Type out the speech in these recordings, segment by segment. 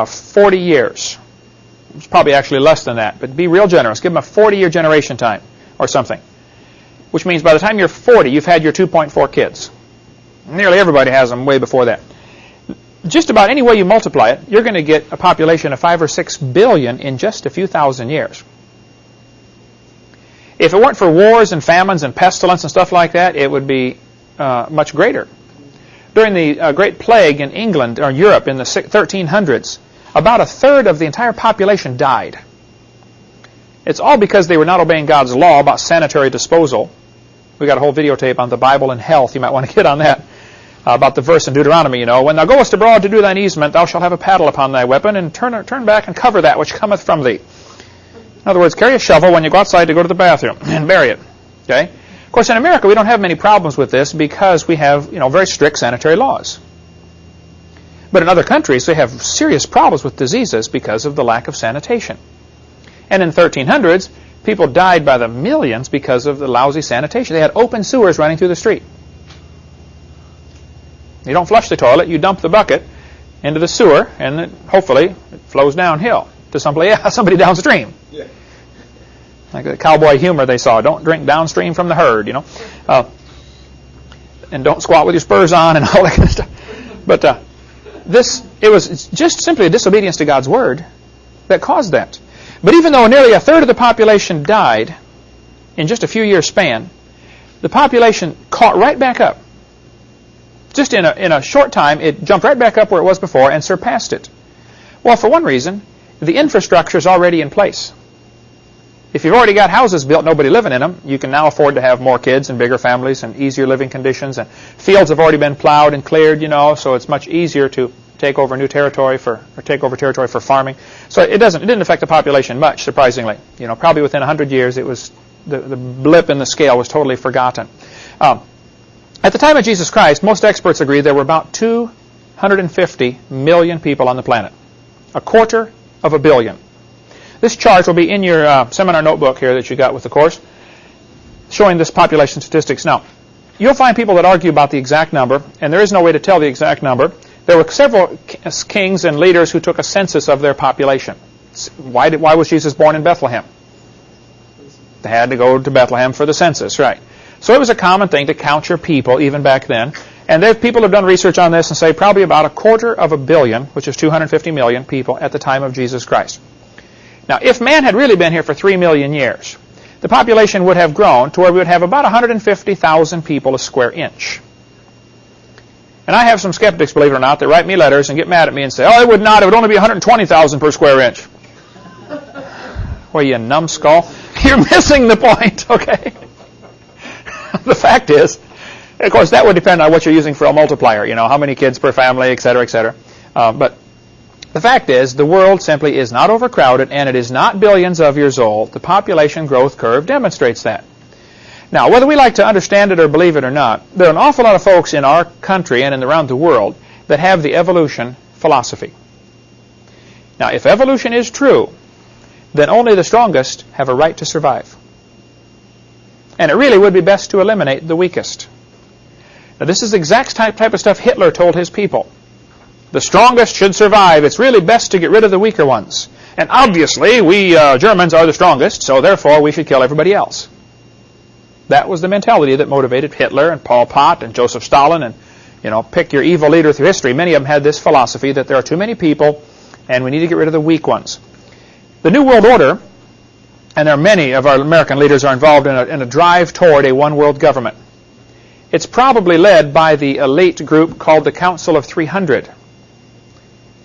40 years. It's probably actually less than that, but be real generous. Give them a 40-year generation time or something, which means by the time you're 40, you've had your 2.4 kids. Nearly everybody has them way before that. Just about any way you multiply it, you're going to get a population of 5 or 6 billion in just a few thousand years. If it weren't for wars and famines and pestilence and stuff like that, it would be much greater. During the Great Plague in England or Europe in the 1300s, about a third of the entire population died. It's all because they were not obeying God's law about sanitary disposal. We've got a whole videotape on the Bible and health. You might want to get on that. About the verse in Deuteronomy, when thou goest abroad to do thine easement, thou shalt have a paddle upon thy weapon, and turn back and cover that which cometh from thee. In other words, carry a shovel when you go outside to go to the bathroom and bury it. Okay? Of course, in America, we don't have many problems with this because we have, very strict sanitary laws. But in other countries, they have serious problems with diseases because of the lack of sanitation. And in the 1300s, people died by the millions because of the lousy sanitation. They had open sewers running through the street. You don't flush the toilet, you dump the bucket into the sewer, and hopefully it flows downhill to somebody downstream. Yeah. Like the cowboy humor they saw, don't drink downstream from the herd, and don't squat with your spurs on and all that kind of stuff. But it was just simply a disobedience to God's word that caused that. But even though nearly a third of the population died in just a few years span, the population caught right back up. Just in a short time, it jumped right back up where it was before and surpassed it. Well, for one reason, the infrastructure is already in place. If you've already got houses built, nobody living in them, you can now afford to have more kids and bigger families and easier living conditions. And fields have already been plowed and cleared, so it's much easier to take over new territory for farming. So it didn't affect the population much, surprisingly. Probably within 100 years, it was the blip in the scale was totally forgotten. At the time of Jesus Christ, most experts agree there were about 250 million people on the planet. 250 million. This chart will be in your seminar notebook here that you got with the course, showing this population statistics. Now, you'll find people that argue about the exact number, and there is no way to tell the exact number. There were several kings and leaders who took a census of their population. Why was Jesus born in Bethlehem? They had to go to Bethlehem for the census, right? So it was a common thing to count your people even back then. And people have done research on this and say probably about 250 million, which is 250 million people at the time of Jesus Christ. Now, if man had really been here for 3 million years, the population would have grown to where we would have about 150,000 people a square inch. And I have some skeptics, believe it or not, that write me letters and get mad at me and say, it would not, it would only be 120,000 per square inch. Well, you numbskull, you're missing the point, okay? The fact is, of course, that would depend on what you're using for a multiplier, how many kids per family, et cetera, et cetera. But the fact is, the world simply is not overcrowded, and it is not billions of years old. The population growth curve demonstrates that. Now, whether we like to understand it or believe it or not, there are an awful lot of folks in our country and around the world that have the evolution philosophy. Now, if evolution is true, then only the strongest have a right to survive. And it really would be best to eliminate the weakest. Now, this is the exact type of stuff Hitler told his people. The strongest should survive. It's really best to get rid of the weaker ones. And obviously, we Germans are the strongest, so therefore we should kill everybody else. That was the mentality that motivated Hitler and Pol Pot and Joseph Stalin and, pick your evil leader through history. Many of them had this philosophy that there are too many people and we need to get rid of the weak ones. The New World Order, and there are many of our American leaders are involved in a drive toward a one-world government. It's probably led by the elite group called the Council of 300.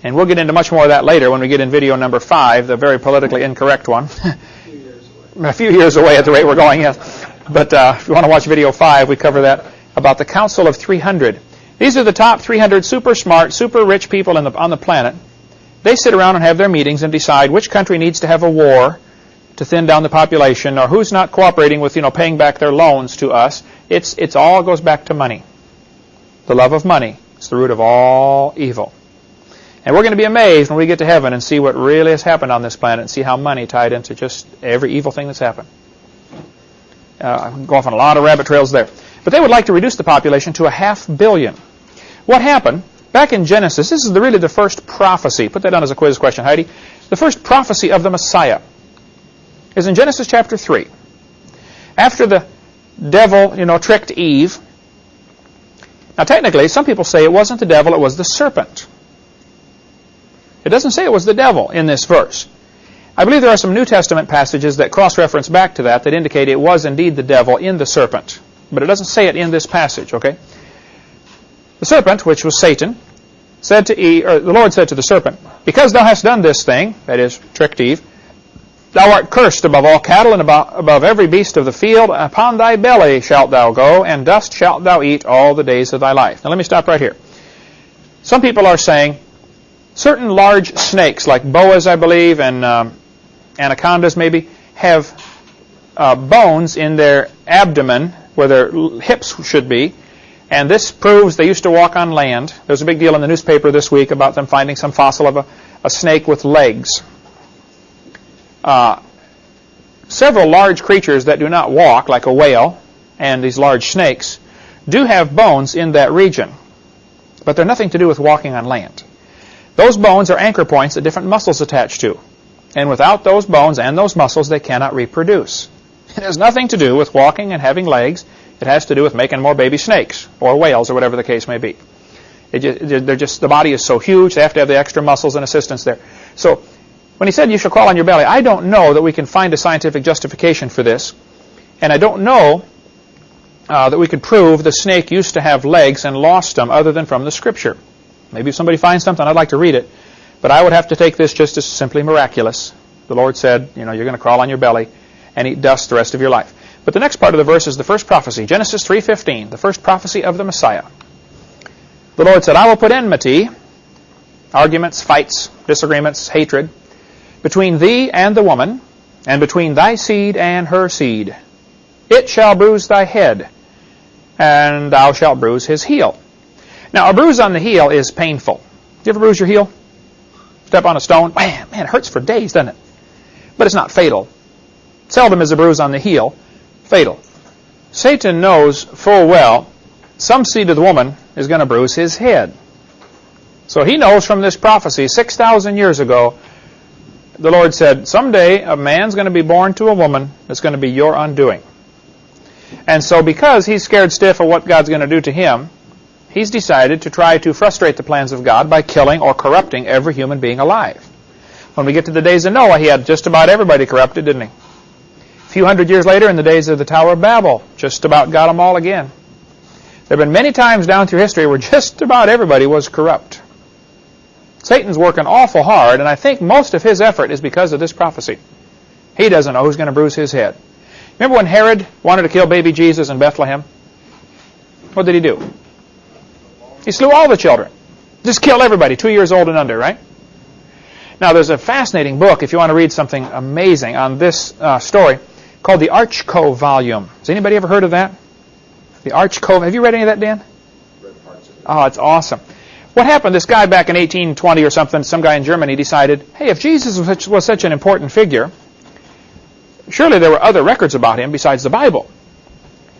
And we'll get into much more of that later when we get in video number 5, the very politically incorrect one. A few years away at the rate we're going, yes. But if you want to watch video 5, we cover that about the Council of 300. These are the top 300 super smart, super rich people on the planet. They sit around and have their meetings and decide which country needs to have a war to thin down the population, or who's not cooperating with, paying back their loans to us. It's all goes back to money. The love of money is the root of all evil. And we're going to be amazed when we get to heaven and see what really has happened on this planet and see how money tied into just every evil thing that's happened. I can go off on a lot of rabbit trails there. But they would like to reduce the population to 500 million. What happened? Back in Genesis, this is really the first prophecy. Put that down as a quiz question, Heidi. The first prophecy of the Messiah is in Genesis chapter 3. After the devil, tricked Eve. Now, technically, some people say it wasn't the devil, it was the serpent. It doesn't say it was the devil in this verse. I believe there are some New Testament passages that cross-reference back to that indicate it was indeed the devil in the serpent. But it doesn't say it in this passage, okay? The serpent, which was Satan, said to Eve, or the Lord said to the serpent, "Because thou hast done this thing," that is, tricked Eve, "thou art cursed above all cattle and above every beast of the field. Upon thy belly shalt thou go, and dust shalt thou eat all the days of thy life." Now let me stop right here. Some people are saying certain large snakes, like boas, I believe, and anacondas maybe, have bones in their abdomen where their hips should be. And this proves they used to walk on land. There's a big deal in the newspaper this week about them finding some fossil of a snake with legs. Several large creatures that do not walk, like a whale and these large snakes, do have bones in that region. But they're nothing to do with walking on land. Those bones are anchor points that different muscles attach to. And without those bones and those muscles, they cannot reproduce. It has nothing to do with walking and having legs. It has to do with making more baby snakes or whales or whatever the case may be. The body is so huge, they have to have the extra muscles and assistance there. So when he said you shall crawl on your belly, I don't know that we can find a scientific justification for this. And I don't know that we could prove the snake used to have legs and lost them other than from the Scripture. Maybe if somebody finds something, I'd like to read it. But I would have to take this just as simply miraculous. The Lord said, you're going to crawl on your belly and eat dust the rest of your life. But the next part of the verse is the first prophecy, Genesis 3:15, the first prophecy of the Messiah. The Lord said, "I will put enmity," arguments, fights, disagreements, hatred, "between thee and the woman, and between thy seed and her seed. It shall bruise thy head, and thou shalt bruise his heel." Now, a bruise on the heel is painful. You ever bruise your heel? Step on a stone? Man, it hurts for days, doesn't it? But it's not fatal. Seldom is a bruise on the heel fatal. Satan knows full well some seed of the woman is going to bruise his head. So he knows from this prophecy 6,000 years ago, the Lord said, someday a man's going to be born to a woman that's going to be your undoing. And so because he's scared stiff of what God's going to do to him, he's decided to try to frustrate the plans of God by killing or corrupting every human being alive. When we get to the days of Noah, he had just about everybody corrupted, didn't he? A few hundred years later, in the days of the Tower of Babel, just about got them all again. There have been many times down through history where just about everybody was corrupt. Satan's working awful hard, and I think most of his effort is because of this prophecy. He doesn't know who's going to bruise his head. Remember when Herod wanted to kill baby Jesus in Bethlehem? What did he do? He slew all the children. Just killed everybody, 2 years old and under, right? Now, there's a fascinating book, if you want to read something amazing on this story, called the Archco volume. Has anybody ever heard of that? The Archco. Have you read any of that, Dan? Read parts of it. Oh, it's awesome. What happened? This guy back in 1820 or something, some guy in Germany decided, hey, if Jesus was such an important figure, surely there were other records about him besides the Bible.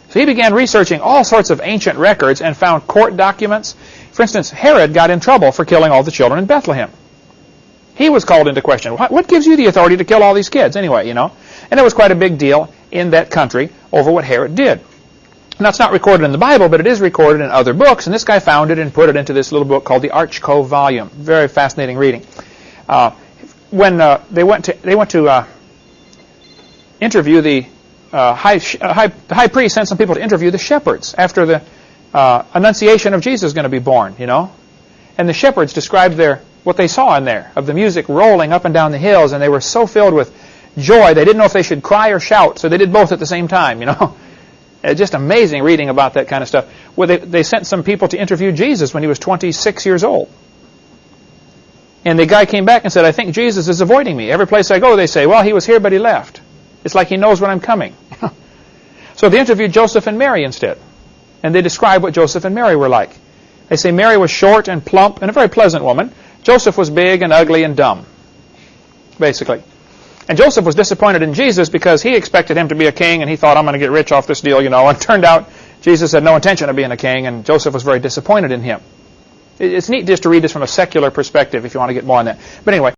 So he began researching all sorts of ancient records and found court documents. For instance, Herod got in trouble for killing all the children in Bethlehem. He was called into question. What gives you the authority to kill all these kids anyway, And there was quite a big deal in that country over what Herod did. Now, it's not recorded in the Bible, but it is recorded in other books, and this guy found it and put it into this little book called the Archco volume. Very fascinating reading. When they went to interview the high priest, sent some people to interview the shepherds after the annunciation of Jesus is going to be born, And the shepherds described what they saw in there, of the music rolling up and down the hills, and they were so filled with joy they didn't know if they should cry or shout, so they did both at the same time, Just amazing reading about that kind of stuff. Well, they sent some people to interview Jesus when he was 26 years old. And the guy came back and said, I think Jesus is avoiding me. Every place I go, they say, well, he was here, but he left. It's like he knows when I'm coming. So they interviewed Joseph and Mary instead. And they describe what Joseph and Mary were like. They say Mary was short and plump and a very pleasant woman. Joseph was big and ugly and dumb, basically. And Joseph was disappointed in Jesus because he expected him to be a king, and he thought, I'm going to get rich off this deal, And it turned out Jesus had no intention of being a king, and Joseph was very disappointed in him. It's neat just to read this from a secular perspective if you want to get more on that. But anyway.